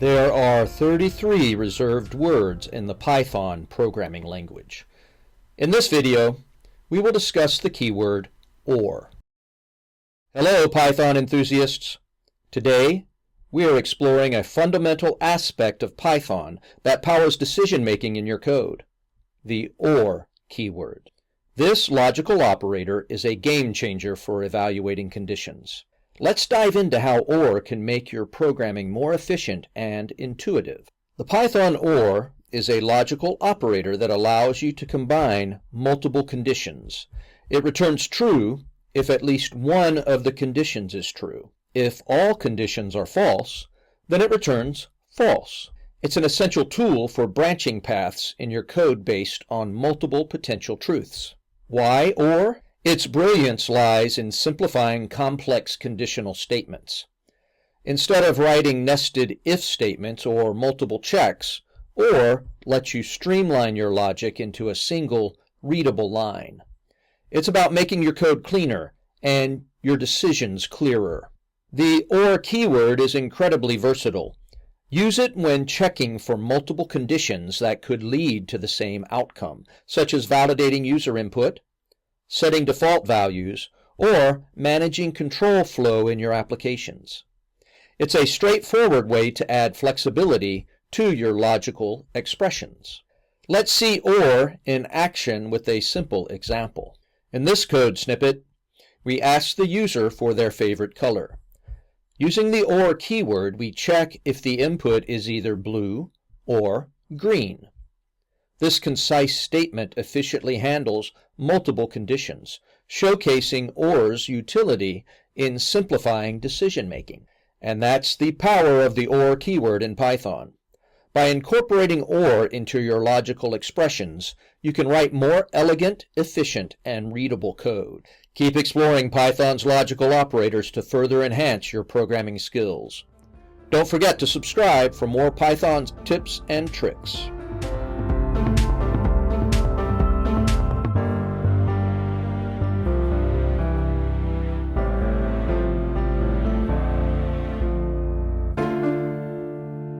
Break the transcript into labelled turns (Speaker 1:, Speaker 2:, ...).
Speaker 1: There are 33 reserved words in the Python programming language. In this video, we will discuss the keyword OR. Hello, Python enthusiasts. Today, we are exploring a fundamental aspect of Python that powers decision-making in your code, the OR keyword. This logical operator is a game changer for evaluating conditions. Let's dive into how OR can make your programming more efficient and intuitive. The Python OR is a logical operator that allows you to combine multiple conditions. It returns true if at least one of the conditions is true. If all conditions are false, then it returns false. It's an essential tool for branching paths in your code based on multiple potential truths. Why OR? Its brilliance lies in simplifying complex conditional statements. Instead of writing nested if statements or multiple checks, OR lets you streamline your logic into a single, readable line. It's about making your code cleaner and your decisions clearer. The OR keyword is incredibly versatile. Use it when checking for multiple conditions that could lead to the same outcome, such as validating user input, setting default values, or managing control flow in your applications. It's a straightforward way to add flexibility to your logical expressions. Let's see OR in action with a simple example. In this code snippet, we ask the user for their favorite color. Using the OR keyword, we check if the input is either blue or green. This concise statement efficiently handles multiple conditions, showcasing OR's utility in simplifying decision-making. And that's the power of the OR keyword in Python. By incorporating OR into your logical expressions, you can write more elegant, efficient, and readable code. Keep exploring Python's logical operators to further enhance your programming skills. Don't forget to subscribe for more Python tips and tricks.